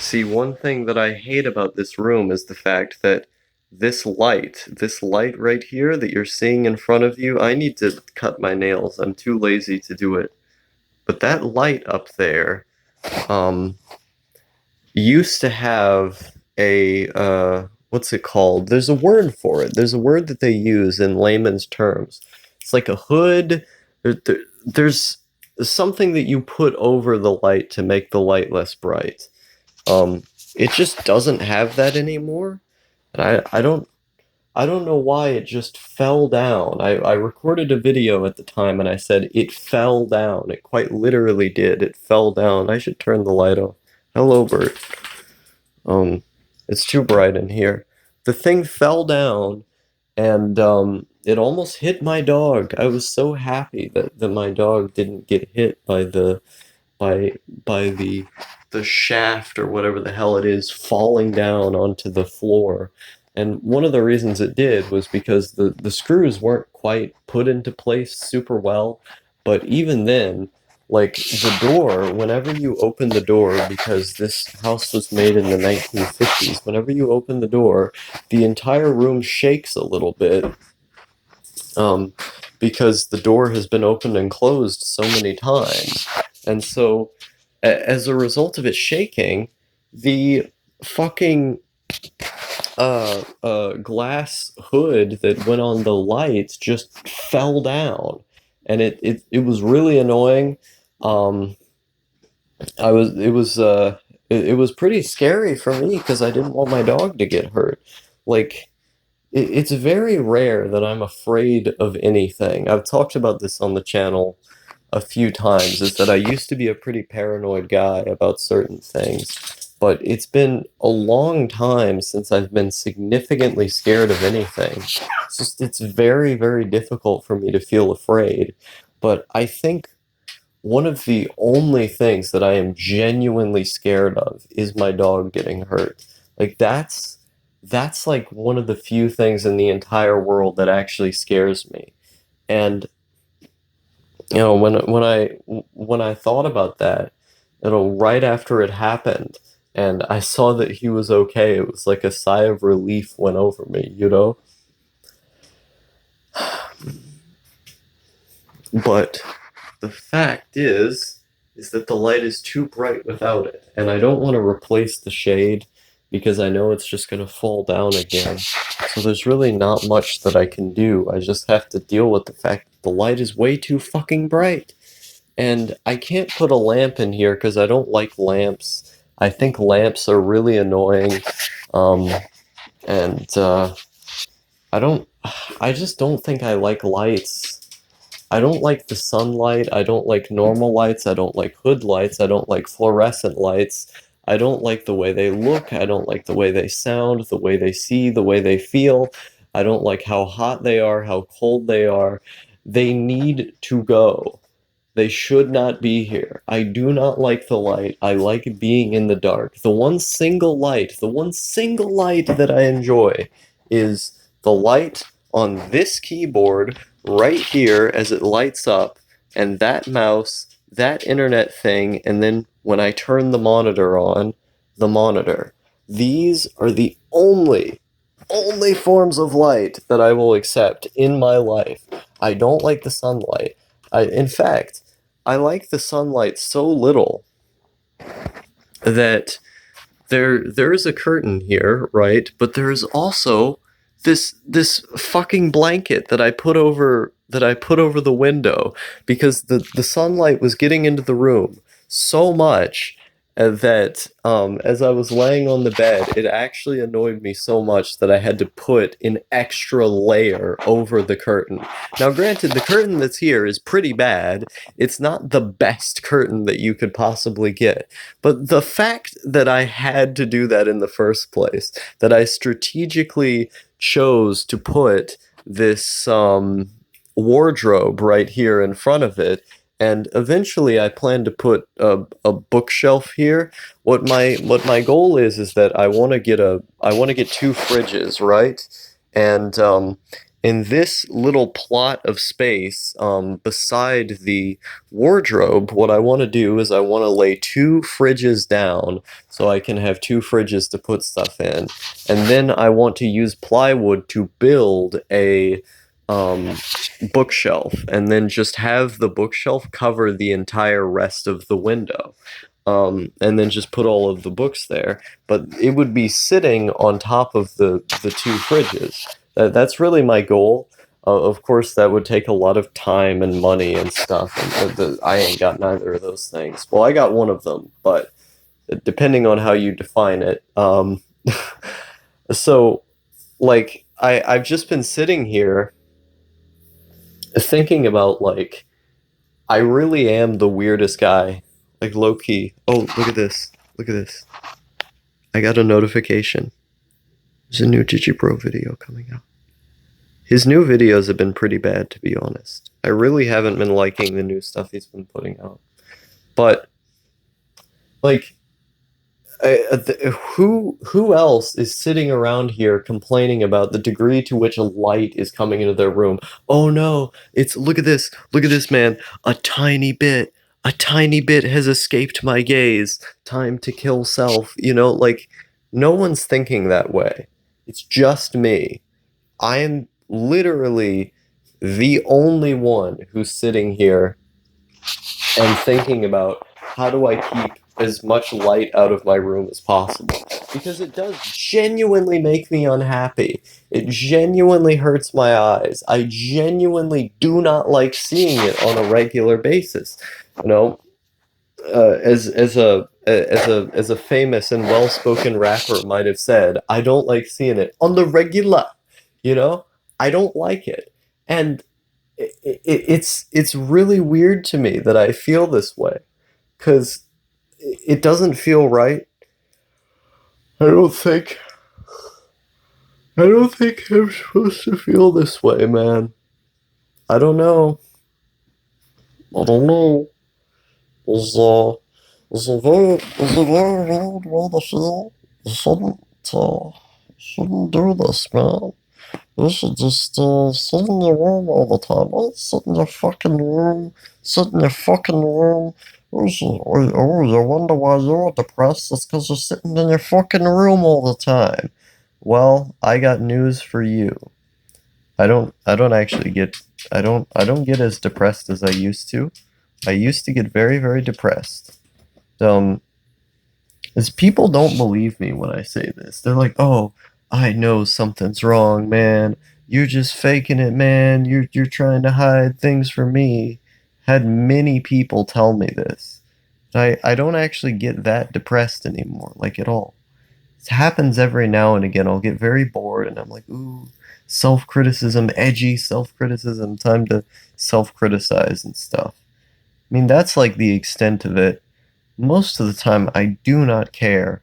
See, one thing that I hate about this room is the fact that this light right here that you're seeing in front of you, I need to cut my nails. I'm too lazy to do it. But that light up there, um, used to have what's it called? There's a word for it. There's a word that they use in layman's terms. It's like a hood. There's something that you put over the light to make the light less bright. Um, it just doesn't have that anymore. And I don't know why it just fell down. I recorded a video at the time and I said it fell down. It quite literally did. It fell down. I should turn the light off. Hello, Bert. Um, it's too bright in here. The thing fell down and it almost hit my dog. I was so happy that my dog didn't get hit by by the shaft or whatever the hell it is falling down onto the floor. And one of the reasons it did was because the screws weren't quite put into place super well. But even then, like the door, whenever you open the door, because this house was made in the 1950s, whenever you open the door, the entire room shakes a little bit, um, because the door has been opened and closed so many times. And so, as a result of it shaking, the fucking glass hood that went on the lights just fell down, and it was really annoying. Um, I was it was pretty scary for me because I didn't want my dog to get hurt. Like it's very rare that I'm afraid of anything. I've talked about this on the channel a few times, is that I used to be a pretty paranoid guy about certain things, but it's been a long time since I've been significantly scared of anything. It's very, very difficult for me to feel afraid. But I think one of the only things that I am genuinely scared of is my dog getting hurt. Like that's like one of the few things in the entire world that actually scares me. And you know, when I thought about that, right after it happened, and I saw that he was okay, it was like a sigh of relief went over me, you know? But the fact is that the light is too bright without it, and I don't want to replace the shade because I know it's just going to fall down again. So there's really not much that I can do. I just have to deal with the fact that the light is way too fucking bright. And I can't put a lamp in here because I don't like lamps. I think lamps are really annoying. Um, and I don't, I just don't think I like lights. I don't like the sunlight. I don't like normal lights. I don't like hood lights. I don't like fluorescent lights. I don't like the way they look. I don't like the way they sound, the way they see, the way they feel. I don't like how hot they are, how cold they are. They need to go. They should not be here. I do not like the light. I like being in the dark. The one single light that I enjoy is the light on this keyboard right here as it lights up, and that mouse, that internet thing, and then when I turn the monitor on, the monitor. These are the only forms of light that I will accept in my life. I don't like the sunlight. In fact, I like the sunlight so little that there is a curtain here, right? But there is also this fucking blanket that I put over the window because the sunlight was getting into the room so much that as I was laying on the bed, it actually annoyed me so much that I had to put an extra layer over the curtain. Now, granted, the curtain that's here is pretty bad. It's not the best curtain that you could possibly get. But the fact that I had to do that in the first place, that I strategically chose to put this wardrobe right here in front of it, and eventually I plan to put a bookshelf here. What my goal is that I want to get two fridges, right? And in this little plot of space, beside the wardrobe, what I want to do is I want to lay two fridges down so I can have two fridges to put stuff in. And then I want to use plywood to build a um, bookshelf and then just have the bookshelf cover the entire rest of the window. And then just put all of the books there. But it would be sitting on top of the two fridges. That's really my goal. Of course, that would take a lot of time and money and stuff, and I ain't got neither of those things. Well, I got one of them, but depending on how you define it. So, like, I've just been sitting here thinking about, like, I really am the weirdest guy. Like, low key. Oh, look at this. Look at this. I got a notification. There's a new DigiBro video coming out. His new videos have been pretty bad, to be honest. I really haven't been liking the new stuff he's been putting out. But, like, who else is sitting around here complaining about the degree to which a light is coming into their room? Oh no, look at this, man. A tiny bit has escaped my gaze. Time to kill self. Like, no one's thinking that way. It's just me. I am literally the only one who's sitting here and thinking about how do I keep as much light out of my room as possible. Because it does genuinely make me unhappy. It genuinely hurts my eyes. I genuinely do not like seeing it on a regular basis. You know, as a famous and well-spoken rapper might have said, I don't like seeing it on the regular. You know, I don't like it, and it's really weird to me that I feel this way, because it doesn't feel right. I don't think I don't think I'm supposed to feel this way, man. I don't know. I don't know. It's a very weird way to feel. You shouldn't do this, man. You should just sit in your room all the time. Don't sit in your fucking room. Sit in your fucking room. You wonder why you're depressed? It's because you're sitting in your fucking room all the time. Well, I got news for you. I don't actually get I don't get as depressed as I used to. I used to get very, very depressed. Um, as people don't believe me when I say this. They're like, "Oh, I know something's wrong, man. You're just faking it, man. You're trying to hide things from me." Had many people tell me this. I don't actually get that depressed anymore, like at all. It happens every now and again. I'll get very bored and I'm like, ooh, self-criticism, edgy self-criticism, time to self-criticize and stuff. I mean, that's like the extent of it. Most of the time, I do not care.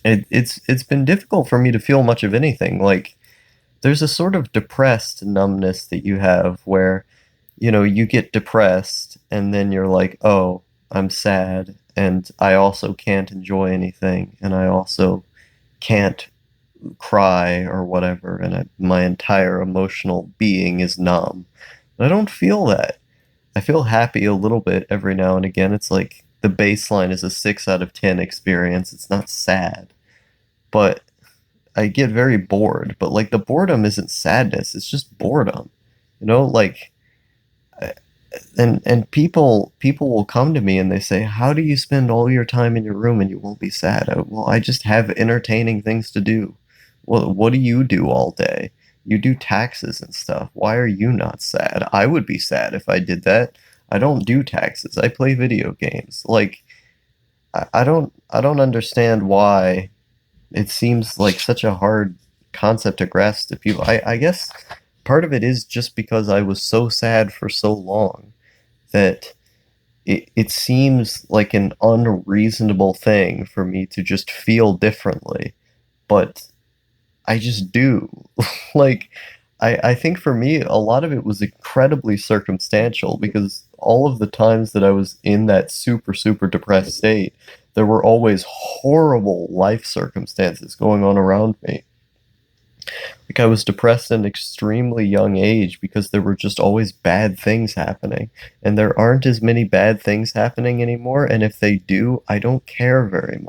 It's been difficult for me to feel much of anything. Like, there's a sort of depressed numbness that you have where, you get depressed and then you're like, oh, I'm sad and I also can't enjoy anything and I also can't cry or whatever, and my entire emotional being is numb. But I don't feel that. I feel happy a little bit every now and again. It's like the baseline is a 6 out of 10 experience. It's not sad, but I get very bored. But like the boredom isn't sadness; it's just boredom. Like, uh, and people will come to me and they say, "How do you spend all your time in your room and you won't be sad?" Well, I just have entertaining things to do. Well, what do you do all day? You do taxes and stuff. Why are you not sad? I would be sad if I did that. I don't do taxes. I play video games. Like, I don't understand why it seems like such a hard concept to grasp to people. I guess part of it is just because I was so sad for so long that it seems like an unreasonable thing for me to just feel differently. But I just do. Like, I think for me, a lot of it was incredibly circumstantial because all of the times that I was in that super, super depressed state, there were always horrible life circumstances going on around me. Like, I was depressed at an extremely young age because there were just always bad things happening, and there aren't as many bad things happening anymore, and if they do, I don't care very